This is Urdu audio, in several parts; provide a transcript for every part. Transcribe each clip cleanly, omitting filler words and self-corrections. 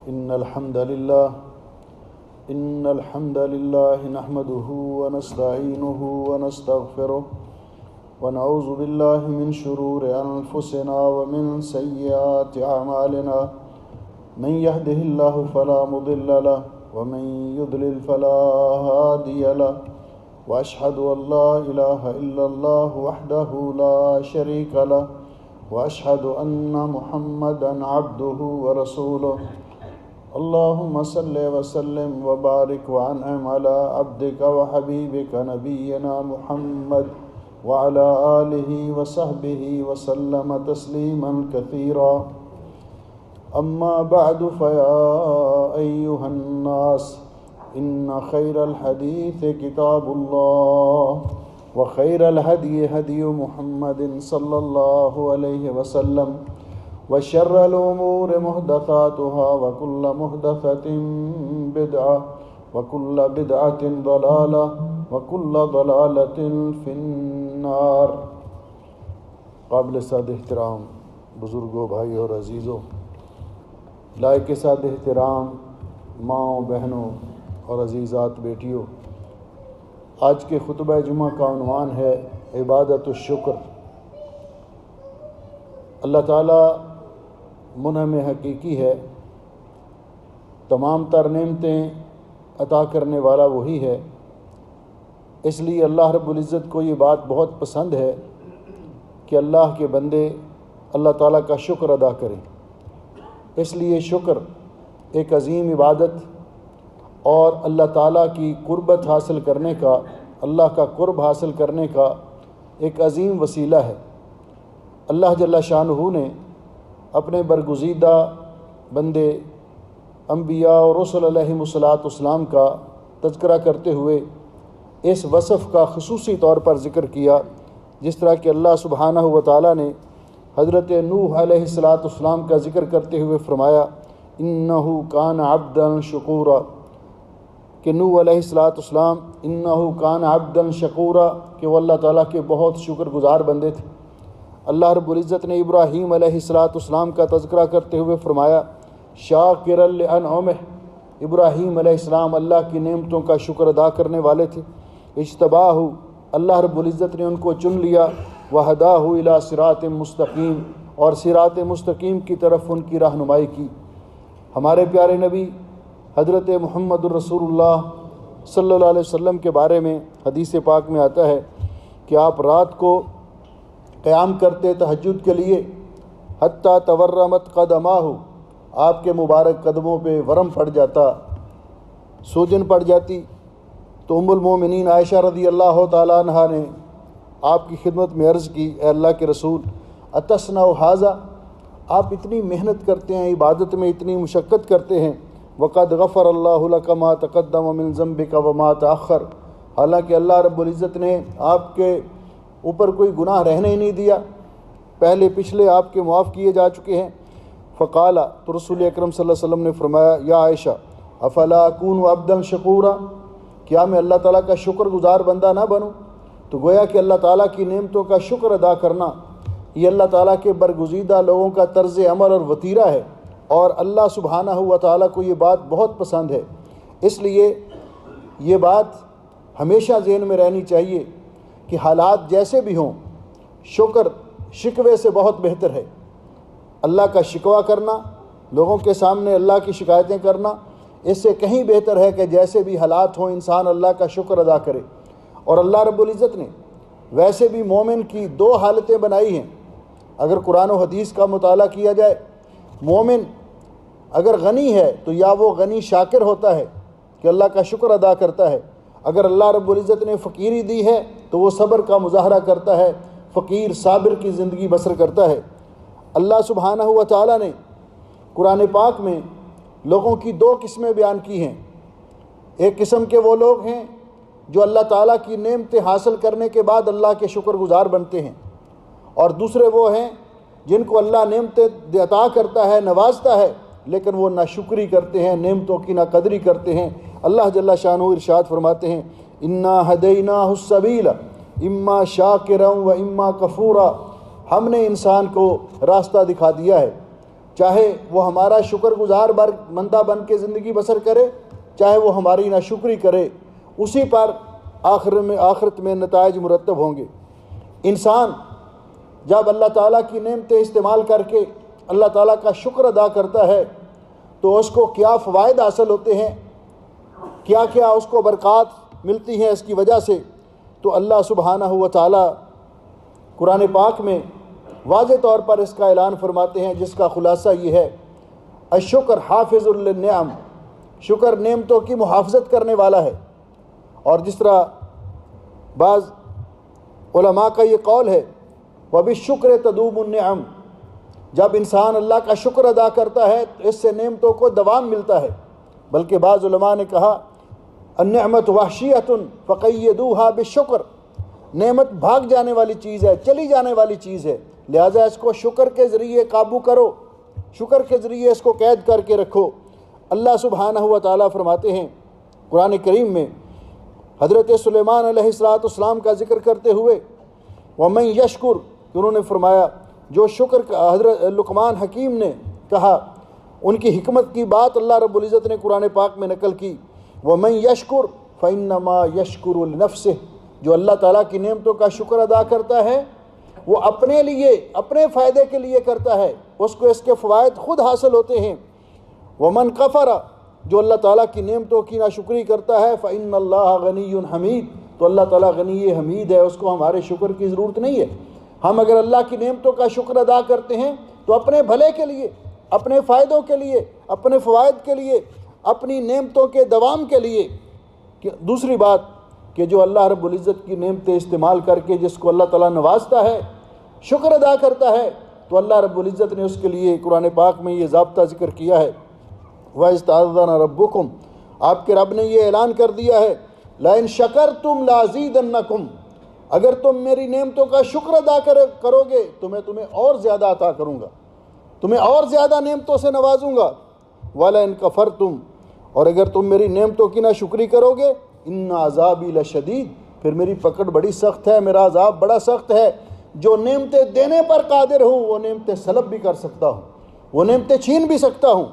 إن الحمد لله نحمده ونستعينه ونستغفره ونعوذ بالله من شرور أنفسنا ومن سيئات أعمالنا من يهده الله فلا مضل له ومن يضلل فلا هادي له وأشهد أن لا إله إلا الله وحده لا شريك له وأشهد أن محمدا عبده ورسوله اللهم صل وسلم وبارك وانعم على عبدك وحبيبك نبينا محمد وعلى آله وصحبه وسلم تسليما كثيرا أما بعد فيا أيها الناس إن خير الحديث كتاب الله وخير الهدي هدي محمد صلى الله عليه وسلم وشر الأمور محدثاتها وكل محدثة بدعة وكل بدعة ضلالة وكل ضلالة في النار۔ قابل صد احترام بزرگوں، بھائیوں اور عزیزوں، لائق صد احترام ماؤں، بہنوں اور عزیزات بیٹیوں، آج کے خطبہ جمعہ کا عنوان ہے عبادت الشکر۔ اللہ تعالیٰ منعم حقیقی ہے، تمام تر نعمتیں عطا کرنے والا وہی ہے، اس لیے اللہ رب العزت کو یہ بات بہت پسند ہے کہ اللہ کے بندے اللہ تعالیٰ کا شکر ادا کریں۔ اس لیے شکر ایک عظیم عبادت اور اللہ تعالیٰ کی قربت حاصل کرنے کا، اللہ کا قرب حاصل کرنے کا ایک عظیم وسیلہ ہے۔ اللہ جل شانہ نے اپنے برگزیدہ بندے انبیاء اور رسل علیہم الصلاۃ کا تذکرہ کرتے ہوئے اس وصف کا خصوصی طور پر ذکر کیا، جس طرح کہ اللہ سبحانہ و تعالیٰ نے حضرت نوح علیہ السلام کا ذکر کرتے ہوئے فرمایا انہ کان عبدا شکورا، کہ نوح علیہ السلام انہ کان عبدا شکورا، کہ وہ اللہ تعالیٰ کے بہت شکر گزار بندے تھے۔ اللہ رب العزت نے ابراہیم علیہ السلام کا تذکرہ کرتے ہوئے فرمایا شاکرا لانعمہ، ابراہیم علیہ السلام اللہ کی نعمتوں کا شکر ادا کرنے والے تھے۔ اجتباہ، اللہ رب العزت نے ان کو چن لیا، وہداہ الی صراط مستقیم، اور صراط مستقیم کی طرف ان کی رہنمائی کی۔ ہمارے پیارے نبی حضرت محمد الرسول اللہ صلی اللہ علیہ وسلم کے بارے میں حدیث پاک میں آتا ہے کہ آپ رات کو قیام کرتے تہجد کے لیے، حتیٰ تورمت قدماہ، آپ کے مبارک قدموں پہ ورم پڑ جاتا، سوجن پڑ جاتی، تو ام المومنین عائشہ رضی اللہ تعالیٰ عنہ نے آپ کی خدمت میں عرض کی اے اللہ کے رسول اتصنع ھذا، آپ اتنی محنت کرتے ہیں، عبادت میں اتنی مشقت کرتے ہیں، وقد غفر اللہ لک ما تقدم من ذنبک وما تأخر، حالانکہ اللہ رب العزت نے آپ کے اوپر کوئی گناہ رہنے ہی نہیں دیا، پہلے پچھلے آپ کے معاف کیے جا چکے ہیں۔ فقال، تو رسول اکرم صلی اللہ علیہ وسلم نے فرمایا یا عائشہ افلا اکون عبدا شکورا، کیا میں اللہ تعالیٰ کا شکر گزار بندہ نہ بنوں؟ تو گویا کہ اللہ تعالیٰ کی نعمتوں کا شکر ادا کرنا یہ اللہ تعالیٰ کے برگزیدہ لوگوں کا طرز عمل اور وتیرہ ہے، اور اللہ سبحانہ و تعالیٰ کو یہ بات بہت پسند ہے۔ اس لیے یہ بات ہمیشہ ذہن میں رہنی چاہیے کہ حالات جیسے بھی ہوں، شکر شکوے سے بہت بہتر ہے۔ اللہ کا شکوہ کرنا، لوگوں کے سامنے اللہ کی شکایتیں کرنا، اس سے کہیں بہتر ہے کہ جیسے بھی حالات ہوں انسان اللہ کا شکر ادا کرے۔ اور اللہ رب العزت نے ویسے بھی مومن کی دو حالتیں بنائی ہیں۔ اگر قرآن و حدیث کا مطالعہ کیا جائے، مومن اگر غنی ہے تو یا وہ غنی شاکر ہوتا ہے کہ اللہ کا شکر ادا کرتا ہے، اگر اللہ رب العزت نے فقیری دی ہے تو وہ صبر کا مظاہرہ کرتا ہے، فقیر صابر کی زندگی بسر کرتا ہے۔ اللہ سبحانہ و تعالیٰ نے قرآن پاک میں لوگوں کی دو قسمیں بیان کی ہیں۔ ایک قسم کے وہ لوگ ہیں جو اللہ تعالیٰ کی نعمتیں حاصل کرنے کے بعد اللہ کے شکر گزار بنتے ہیں، اور دوسرے وہ ہیں جن کو اللہ نعمتیں عطا کرتا ہے، نوازتا ہے، لیکن وہ ناشکری کرتے ہیں، نعمتوں کی ناقدری کرتے ہیں۔ اللہ جل شانہ ارشاد فرماتے ہیں انا ہدیناہ السبیل اما شاکرا و اما کفورا، ہم نے انسان کو راستہ دکھا دیا ہے، چاہے وہ ہمارا شکر گزار بندہ بن کے زندگی بسر کرے، چاہے وہ ہماری ناشکری کرے، اسی پر آخرت میں نتائج مرتب ہوں گے۔ انسان جب اللہ تعالیٰ کی نعمتیں استعمال کر کے اللہ تعالیٰ کا شکر ادا کرتا ہے تو اس کو کیا فوائد حاصل ہوتے ہیں، کیا کیا اس کو برکات ملتی ہیں اس کی وجہ سے، تو اللہ سبحانہ و تعالیٰ قرآن پاک میں واضح طور پر اس کا اعلان فرماتے ہیں، جس کا خلاصہ یہ ہے، الشکر حافظ للنعم، شکر نعمتوں کی محافظت کرنے والا ہے۔ اور جس طرح بعض علماء کا یہ قول ہے، وَبِالشُّكْرِ تَدُومُ النِّعَمُ، جب انسان اللہ کا شکر ادا کرتا ہے تو اس سے نعمتوں کو دوام ملتا ہے۔ بلکہ بعض علماء نے کہا، النعمت وحشیۃ فقیدوها بالشکر، نعمت بھاگ جانے والی چیز ہے، چلی جانے والی چیز ہے، لہٰذا اس کو شکر کے ذریعے قابو کرو، شکر کے ذریعے اس کو قید کر کے رکھو۔ اللہ سبحانہ و تعالیٰ فرماتے ہیں قرآن کریم میں حضرت سلیمان علیہ السلام کا ذکر کرتے ہوئے، وَمَن یشکر، کہ انہوں نے فرمایا جو شکر کا، حضرت لقمان حکیم نے کہا، ان کی حکمت کی بات اللہ رب العزت نے قرآن پاک میں نقل کی، وَمَن یشکر فَإِنَّمَا یشکر لِنَفْسِهِ، جو اللہ تعالیٰ کی نعمتوں کا شکر ادا کرتا ہے وہ اپنے لیے، اپنے فائدے کے لیے کرتا ہے، اس کو اس کے فوائد خود حاصل ہوتے ہیں۔ وَمَن کفر، جو اللہ تعالیٰ کی نعمتوں کی ناشکری کرتا ہے، فَإِنَّ اللَّهَ غَنِيٌّ حَمِيدٌ، تو اللہ تعالیٰ غنی حمید ہے، اس کو ہمارے شکر کی ضرورت نہیں ہے۔ ہم اگر اللہ کی نعمتوں کا شکر ادا کرتے ہیں تو اپنے بھلے کے لیے، اپنے فائدوں کے لیے، اپنے فوائد کے لیے، اپنی نعمتوں کے دوام کے لیے۔ دوسری بات کہ جو اللہ رب العزت کی نعمتیں استعمال کر کے جس کو اللہ تعالیٰ نوازتا ہے، شکر ادا کرتا ہے، تو اللہ رب العزت نے اس کے لیے قرآن پاک میں یہ ضابطہ ذکر کیا ہے، وَإِذْ تَعَذَّنَ رَبُّكُمْ، آپ کے رب نے یہ اعلان کر دیا ہے، لَإِن شَكَرْتُمْ لَأَزِيدَنَّكُمْ، اگر تم میری نعمتوں کا شکر ادا کرو گے تو میں تمہیں اور زیادہ عطا کروں گا، تمہیں اور زیادہ نعمتوں سے نوازوں گا، وَلَئِن كَفَرْتُمْ، اور اگر تم میری نعمتوں کی ناشکری کرو گے، اِنَّ عَذَابِي لَشَدِيدٌ، پھر میری پکڑ بڑی سخت ہے، میرا عذاب بڑا سخت ہے۔ جو نعمتیں دینے پر قادر ہوں وہ نعمتیں سلب بھی کر سکتا ہوں، وہ نعمتیں چھین بھی سکتا ہوں۔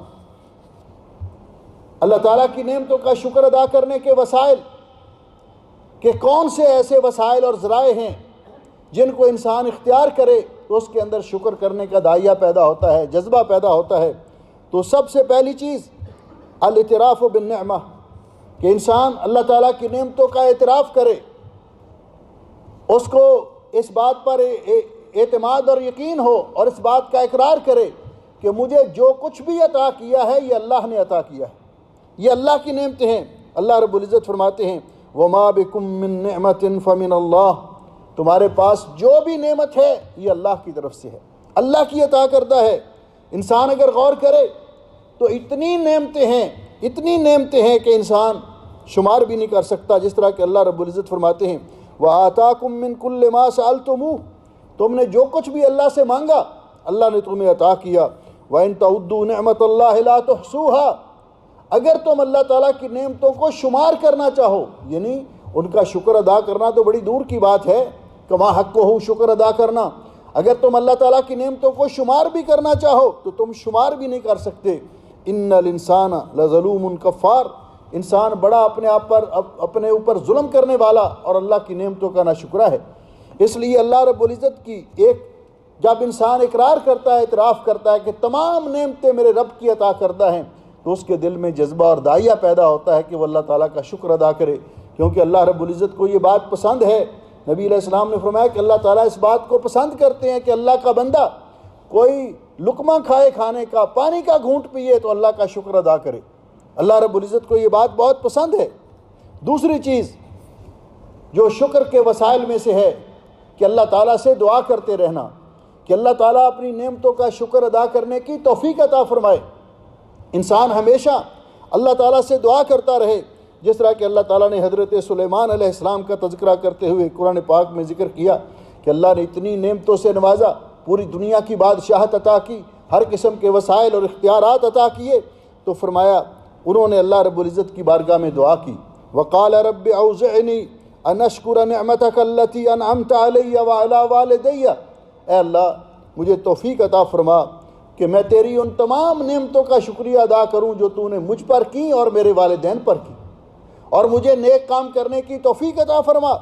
اللہ تعالیٰ کی نعمتوں کا شکر ادا کرنے کے وسائل کہ کون سے ایسے وسائل اور ذرائع ہیں جن کو انسان اختیار کرے تو اس کے اندر شکر کرنے کا داعیہ پیدا ہوتا ہے، جذبہ پیدا ہوتا ہے۔ تو سب سے پہلی چیز الاعتراف بالنعمہ، کہ انسان اللہ تعالیٰ کی نعمتوں کا اعتراف کرے، اس کو اس بات پر اعتماد اور یقین ہو اور اس بات کا اقرار کرے کہ مجھے جو کچھ بھی عطا کیا ہے یہ اللہ نے عطا کیا ہے، یہ اللہ کی نعمتیں ہیں۔ اللہ رب العزت فرماتے ہیں، وَمَا بِكُم مِّن نِّعْمَةٍ فَمِنَ اللَّهِ، تمہارے پاس جو بھی نعمت ہے یہ اللہ کی طرف سے ہے، اللہ کی عطا کردہ ہے۔ انسان اگر غور کرے تو اتنی نعمتیں ہیں، اتنی نعمتیں ہیں کہ انسان شمار بھی نہیں کر سکتا، جس طرح کہ اللہ رب العزت فرماتے ہیں، وَآتَاكُم مِّن كُلِّ مَا سَأَلْتُمُوهُ، تم نے جو کچھ بھی اللہ سے مانگا اللہ نے تمہیں عطا کیا۔ وَإِن تَعُدُّوا نِعْمَةَ اللَّهِ لَا تُحْصُوهَا، اگر تم اللہ تعالیٰ کی نعمتوں کو شمار کرنا چاہو، یعنی ان کا شکر ادا کرنا تو بڑی دور کی بات ہے، کما حق ہو شکر ادا کرنا، اگر تم اللہ تعالیٰ کی نعمتوں کو شمار بھی کرنا چاہو تو تم شمار بھی نہیں کر سکتے۔ ان الانسان لظلوم کفار، انسان بڑا اپنے اوپر ظلم کرنے والا اور اللہ کی نعمتوں کا ناشکرا ہے۔ اس لیے اللہ رب العزت کی جب انسان اقرار کرتا ہے، اعتراف کرتا ہے کہ تمام نعمتیں میرے رب کی عطا کردہ ہیں، تو اس کے دل میں جذبہ اور داعیہ پیدا ہوتا ہے کہ وہ اللہ تعالیٰ کا شکر ادا کرے، کیونکہ اللہ رب العزت کو یہ بات پسند ہے۔ نبی علیہ السلام نے فرمایا کہ اللہ تعالیٰ اس بات کو پسند کرتے ہیں کہ اللہ کا بندہ کوئی لقمہ کھائے کھانے کا، پانی کا گھونٹ پیے تو اللہ کا شکر ادا کرے۔ اللہ رب العزت کو یہ بات بہت پسند ہے۔ دوسری چیز جو شکر کے وسائل میں سے ہے کہ اللہ تعالیٰ سے دعا کرتے رہنا، کہ اللہ تعالیٰ اپنی نعمتوں کا شکر ادا کرنے کی توفیق عطا فرمائے۔ انسان ہمیشہ اللہ تعالیٰ سے دعا کرتا رہے، جس طرح کہ اللہ تعالیٰ نے حضرت سلیمان علیہ السلام کا تذکرہ کرتے ہوئے قرآن پاک میں ذکر کیا کہ اللہ نے اتنی نعمتوں سے نوازا، پوری دنیا کی بادشاہت عطا کی، ہر قسم کے وسائل اور اختیارات عطا کیے، تو فرمایا انہوں نے اللہ رب العزت کی بارگاہ میں دعا کی، وقال رب اوزعنی ان اشکر نعمتک التی انعمت علی وعلی والدی، اے اللہ مجھے توفیق عطا فرما کہ میں تیری ان تمام نعمتوں کا شکریہ ادا کروں جو تو نے مجھ پر کی اور میرے والدین پر کی، اور مجھے نیک کام کرنے کی توفیق عطا فرما۔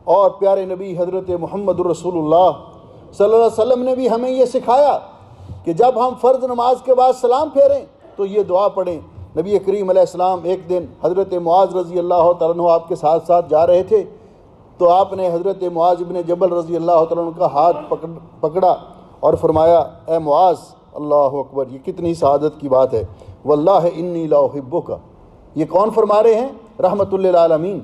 اور پیارے نبی حضرت محمد رسول اللہ صلی اللہ علیہ وسلم نے بھی ہمیں یہ سکھایا کہ جب ہم فرض نماز کے بعد سلام پھیریں تو یہ دعا پڑھیں۔ نبی کریم علیہ السلام ایک دن حضرت معاذ رضی اللہ تعالیٰ عنہ آپ کے ساتھ ساتھ جا رہے تھے، تو آپ نے حضرت معاذ ابن جبل رضی اللہ تعالیٰ عنہ کا ہاتھ پکڑا اور فرمایا، اے معاذ، اللہ اکبر، یہ کتنی سعادت کی بات ہے، واللہ انی لا احبک۔ یہ کون فرما رہے ہیں؟ رحمت للعالمین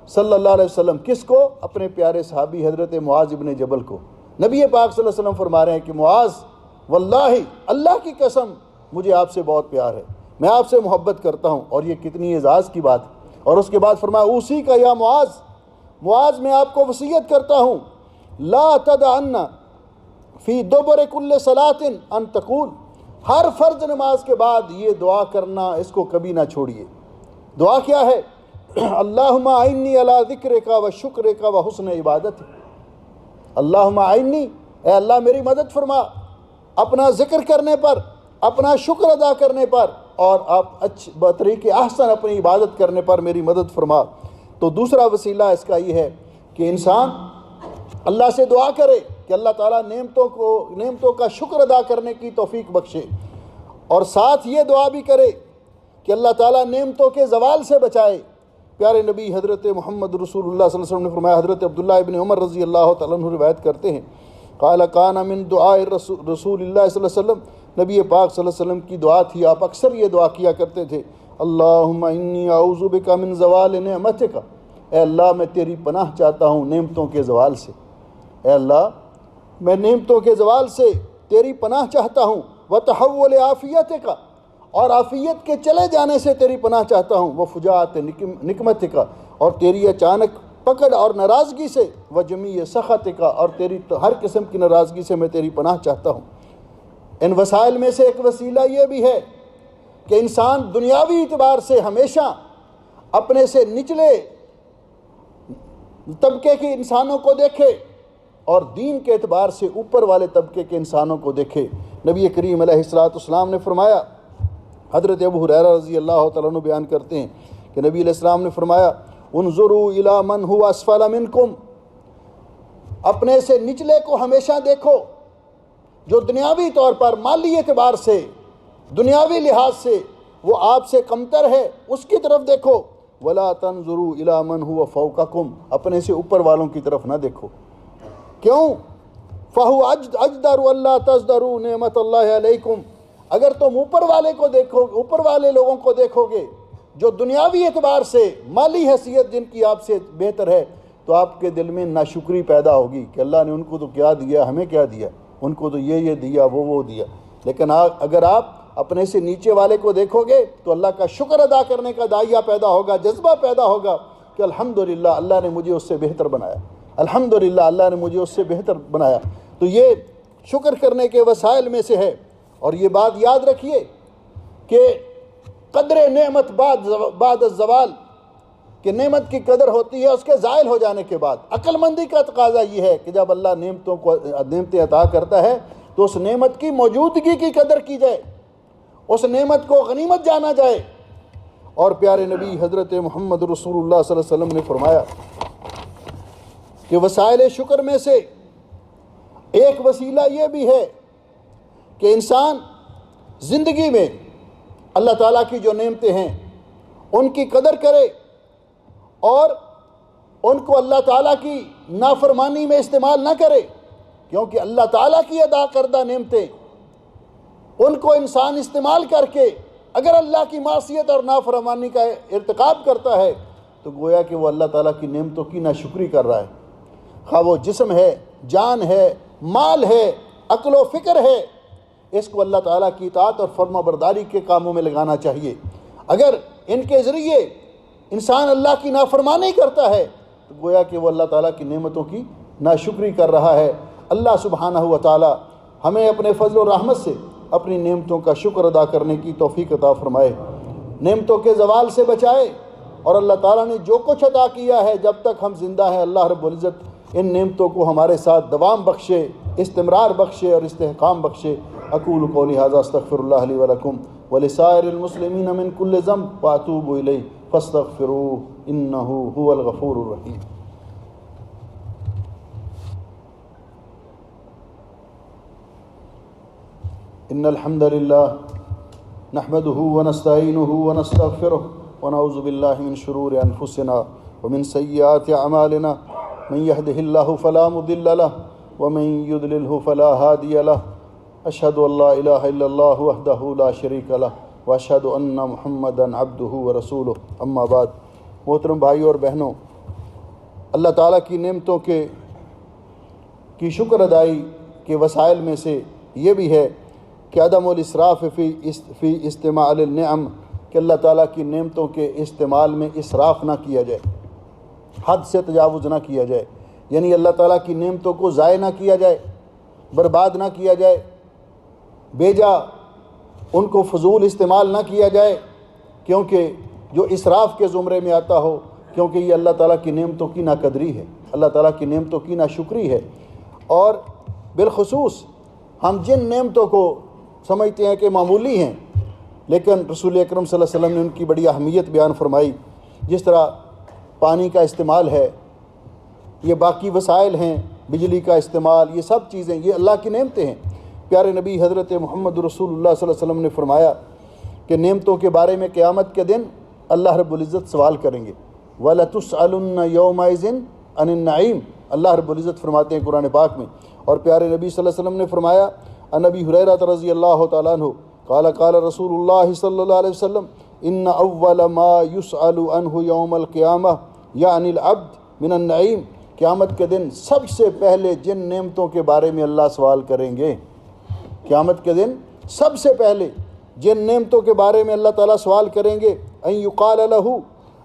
صلی اللہ علیہ وسلم۔ کس کو؟ اپنے پیارے صحابی حضرت معاذ ابن جبل کو۔ نبی پاک صلی اللہ علیہ وسلم فرما رہے ہیں کہ معاذ، واللہ، اللہ کی قسم، مجھے آپ سے بہت پیار ہے، میں آپ سے محبت کرتا ہوں۔ اور یہ کتنی اعزاز کی بات ہے۔ اور اس کے بعد فرمایا، اوصی کا یا معاذ، معاذ میں آپ کو وصیت کرتا ہوں، لا تدعن فی دبر کل صلاۃ ان تقول، ہر فرض نماز کے بعد یہ دعا کرنا، اس کو کبھی نہ چھوڑیے۔ دعا کیا ہے؟ اللہم اعنی علی ذکرک و شکرک و حسن عبادتک۔ اللہم اعنی، اے اللہ میری مدد فرما اپنا ذکر کرنے پر، اپنا شکر ادا کرنے پر، اور آپ بطریق احسن اپنی عبادت کرنے پر میری مدد فرما۔ تو دوسرا وسیلہ اس کا یہ ہے کہ انسان اللہ سے دعا کرے کہ اللہ تعالیٰ نعمتوں کا شکر ادا کرنے کی توفیق بخشے، اور ساتھ یہ دعا بھی کرے کہ اللہ تعالیٰ نعمتوں کے زوال سے بچائے۔ پیارے نبی حضرت محمد رسول اللہ صلی اللہ علیہ وسلم نے فرمایا، حضرت عبداللہ ابن عمر رضی اللہ تعالیٰ عنہ روایت کرتے ہیں، قال کان من دعاء رسول اللہ صلی اللہ علیہ وسلم، نبی پاک صلی اللہ علیہ وسلم کی دعا تھی، آپ اکثر یہ دعا کیا کرتے تھے، اللہم انی اعوذ بک من زوال نعمتک، اے اللہ میں تیری پناہ چاہتا ہوں نعمتوں کے زوال سے، اے اللہ میں نعمتوں کے زوال سے تیری پناہ چاہتا ہوں، وتحول عافیتک، اور عافیت کے چلے جانے سے تیری پناہ چاہتا ہوں، وفجاءت نقمتک، اور تیری اچانک پکڑ اور ناراضگی سے، وجمیع سخطک، اور تیری ہر قسم کی ناراضگی سے میں تیری پناہ چاہتا ہوں۔ ان وسائل میں سے ایک وسیلہ یہ بھی ہے کہ انسان دنیاوی اعتبار سے ہمیشہ اپنے سے نچلے طبقے کے انسانوں کو دیکھے اور دین کے اعتبار سے اوپر والے طبقے کے انسانوں کو دیکھے۔ نبی کریم علیہ السلام نے فرمایا، حضرت ابو ہریرہ رضی اللہ تعالیٰ عنہ بیان کرتے ہیں کہ نبی علیہ السلام نے فرمایا، انظروا الی من هو اسفل منکم، اپنے سے نچلے کو ہمیشہ دیکھو، جو دنیاوی طور پر، مالی اعتبار سے، دنیاوی لحاظ سے وہ آپ سے کمتر ہے، اس کی طرف دیکھو، ولا تنظروا الی من هو فوقکم، اپنے سے اوپر والوں کی طرف نہ دیکھو۔ کیوں؟ فہو اجدر اللہ تزدروا نعمت اللہ علیکم، اگر تم اوپر والے کو دیکھو، اوپر والے لوگوں کو دیکھو گے جو دنیاوی اعتبار سے، مالی حیثیت جن کی آپ سے بہتر ہے، تو آپ کے دل میں ناشکری پیدا ہوگی کہ اللہ نے ان کو تو کیا دیا، ہمیں کیا دیا، ان کو تو یہ دیا، وہ دیا۔ لیکن اگر آپ اپنے سے نیچے والے کو دیکھو گے تو اللہ کا شکر ادا کرنے کا داعیہ پیدا ہوگا، جذبہ پیدا ہوگا کہ الحمدللہ اللہ نے مجھے اس سے بہتر بنایا، الحمدللہ اللہ نے مجھے اس سے بہتر بنایا۔ تو یہ شکر کرنے کے وسائل میں سے ہے۔ اور یہ بات یاد رکھیے کہ قدر نعمت بعد الزوال، کہ نعمت کی قدر ہوتی ہے اس کے زائل ہو جانے کے بعد۔ عقل مندی کا تقاضا یہ ہے کہ جب اللہ نعمتیں عطا کرتا ہے تو اس نعمت کی موجودگی کی قدر کی جائے، اس نعمت کو غنیمت جانا جائے۔ اور پیارے نبی حضرت محمد رسول اللہ صلی اللہ علیہ وسلم نے فرمایا کہ وسائل شکر میں سے ایک وسیلہ یہ بھی ہے کہ انسان زندگی میں اللہ تعالیٰ کی جو نعمتیں ہیں ان کی قدر کرے اور ان کو اللہ تعالیٰ کی نافرمانی میں استعمال نہ کرے، کیونکہ اللہ تعالیٰ کی ادا کردہ نعمتیں ان کو انسان استعمال کر کے اگر اللہ کی معصیت اور نافرمانی کا ارتکاب کرتا ہے تو گویا کہ وہ اللہ تعالیٰ کی نعمتوں کی ناشکری کر رہا ہے، خواہ وہ جسم ہے، جان ہے، مال ہے، عقل و فکر ہے، اس کو اللہ تعالیٰ کی اطاعت اور فرما برداری کے کاموں میں لگانا چاہیے۔ اگر ان کے ذریعے انسان اللہ کی نافرمانی کرتا ہے تو گویا کہ وہ اللہ تعالیٰ کی نعمتوں کی ناشکری کر رہا ہے۔ اللہ سبحانہ و تعالیٰ ہمیں اپنے فضل و رحمت سے اپنی نعمتوں کا شکر ادا کرنے کی توفیق عطا فرمائے، نعمتوں کے زوال سے بچائے، اور اللہ تعالیٰ نے جو کچھ عطا کیا ہے جب تک ہم زندہ ہیں اللہ رب العزت ان نعمتوں کو ہمارے ساتھ دوام بخشے، استمرار بخشے اور استحکام بخشے۔ اقول قولی ھذا استغفر اللہ لی ولکم ولسائر المسلمین من کل ذنب واتوب الیہ فاستغفروہ انہ ھو الغفور الرحیم۔ ان الحمد للہ نحمده ونستعینه ونستغفره ونعوذ باللہ من شرور انفسنا ومن سیئات اعمالنا من يهده الله فلا مضل له ومن يضلله فلا هادي له اشهد ان لا اله الا الله وحده لا شريك له واشهد ان محمدا عبده ورسوله اما بعد۔ محترم بھائیو اور بہنوں، اللہ تعالیٰ کی نعمتوں کی شکر ادائی کے وسائل میں سے یہ بھی ہے کہ عدم الاسراف فی استعمال النعم، کہ اللہ تعالیٰ کی نعمتوں کے استعمال میں اسراف نہ کیا جائے، حد سے تجاوز نہ کیا جائے، یعنی اللہ تعالیٰ کی نعمتوں کو ضائع نہ کیا جائے، برباد نہ کیا جائے، بیجا ان کو فضول استعمال نہ کیا جائے، کیونکہ جو اسراف کے زمرے میں آتا ہو، کیونکہ یہ اللہ تعالیٰ کی نعمتوں کی ناقدری ہے، اللہ تعالیٰ کی نعمتوں کی ناشکری ہے۔ اور بالخصوص ہم جن نعمتوں کو سمجھتے ہیں کہ معمولی ہیں، لیکن رسول اکرم صلی اللہ علیہ وسلم نے ان کی بڑی اہمیت بیان فرمائی، جس طرح پانی کا استعمال ہے، یہ باقی وسائل ہیں، بجلی کا استعمال، یہ سب چیزیں یہ اللہ کی نعمتیں ہیں۔ پیارے نبی حضرت محمد رسول اللہ صلی اللہ علیہ وسلم نے فرمایا کہ نعمتوں کے بارے میں قیامت کے دن اللہ رب العزت سوال کریں گے، وَلَتُسْأَلُنَّ يَوْمَئِذٍ عَنِ النَّعِيمِ، اللہ رب العزت فرماتے ہیں قرآن پاک میں۔ اور پیارے نبی صلی اللہ علیہ وسلم نے فرمایا، عن ابی ہریرہ رضی اللہ تعالیٰ عنہ قال قال رسول اللہ صلی اللہ علیہ وسلم ان اول ما يسأل عنہ یوم القیامہ یعنی العبد من النعیم، قیامت کے دن سب سے پہلے جن نعمتوں کے بارے میں اللہ سوال کریں گے، قیامت کے دن سب سے پہلے جن نعمتوں کے بارے میں اللہ تعالیٰ سوال کریں گے، ان یقال لہ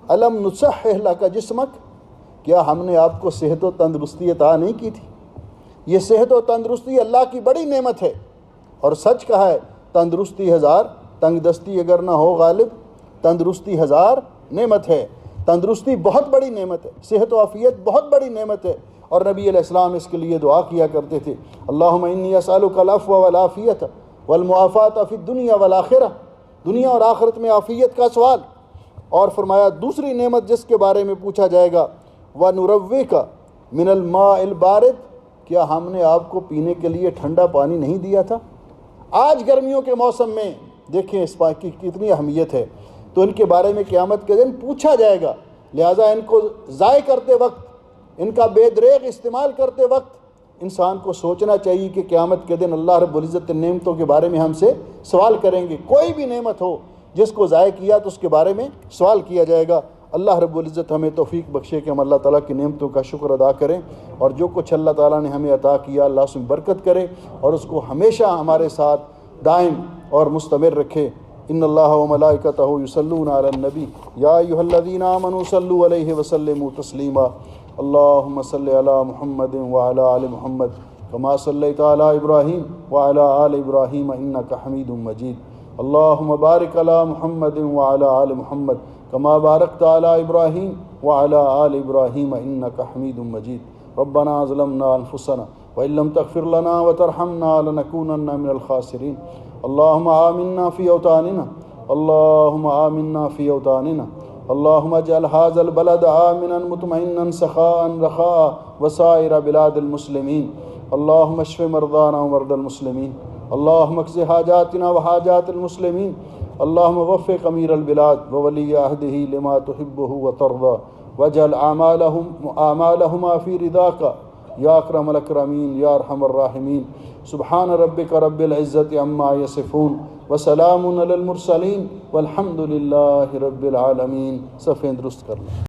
الم نصحح لک جسمک، کیا ہم نے آپ کو صحت و تندرستی عطا نہیں کی تھی؟ یہ صحت و تندرستی اللہ کی بڑی نعمت ہے، اور سچ کہا ہے تندرستی ہزار تنگ دستی اگر نہ ہو غالب، تندرستی ہزار نعمت ہے، تندرستی بہت بڑی نعمت ہے، صحت و عافیت بہت بڑی نعمت ہے۔ اور نبی علیہ السلام اس کے لیے دعا کیا کرتے تھے، اللہم انی اسألک العفو والعافیت والمعافات فی الدنیا والآخرہ، دنیا اور آخرت میں عافیت کا سوال۔ اور فرمایا دوسری نعمت جس کے بارے میں پوچھا جائے گا، وَنُرَوِّكَ مِنَ الْمَاءِ الْبَارِدِ، کیا ہم نے آپ کو پینے کے لیے ٹھنڈا پانی نہیں دیا تھا؟ آج گرمیوں کے موسم میں دیکھیں اس پانی کی کتنی اہمیت ہے، تو ان کے بارے میں قیامت کے دن پوچھا جائے گا، لہٰذا ان کو ضائع کرتے وقت، ان کا بے دریغ استعمال کرتے وقت انسان کو سوچنا چاہیے کہ قیامت کے دن اللہ رب العزت نعمتوں کے بارے میں ہم سے سوال کریں گے۔ کوئی بھی نعمت ہو جس کو ضائع کیا تو اس کے بارے میں سوال کیا جائے گا۔ اللہ رب العزت ہمیں توفیق بخشے کہ ہم اللہ تعالیٰ کی نعمتوں کا شکر ادا کریں، اور جو کچھ اللہ تعالیٰ نے ہمیں عطا کیا اللہ اس میں برکت کرے اور اس کو ہمیشہ ہمارے ساتھ دائم اور مستمر رکھے۔ ان اللہ و ملائکتہ یصلون علی النبی یا ایھا الذین آمنوا صلوا علیہ وسلموا تسلیما، اللہم صلی علی محمد وعلی آل محمد کما صلیت علی ابراہیم وعلی آل ابراہیم انک حمید مجید، اللہم بارک علی محمد وعلی آل محمد کما بارکت علی ابراہیم وعلی آل ابراہیم انک حمید مجید۔ ربنا ظلمنا انفسنا وإن لم تغفر لنا وترحمنا لنكونن من الخاسرين، اللهم آمنا في أوطاننا، اللهم آمنا في أوطاننا، اللهم اجعل هذا البلد آمنا مطمئنا سخاء رخاء وسائر بلاد المسلمين، اللهم اشف مرضانا ومرضى المسلمين، اللهم اقض حاجاتنا وحاجات المسلمين، اللهم وفق امیر البلاد وولی عہدہ لما تحبہ وترضى واجعل اعمالہما فی رضاک یا اکرم الاکرمین یا ارحم الراحمین۔ سبحان ربک رب العزت عما یصفون وسلام علی المرسلین والحمد للہ رب العالمین۔ صفیں درست کر لیں۔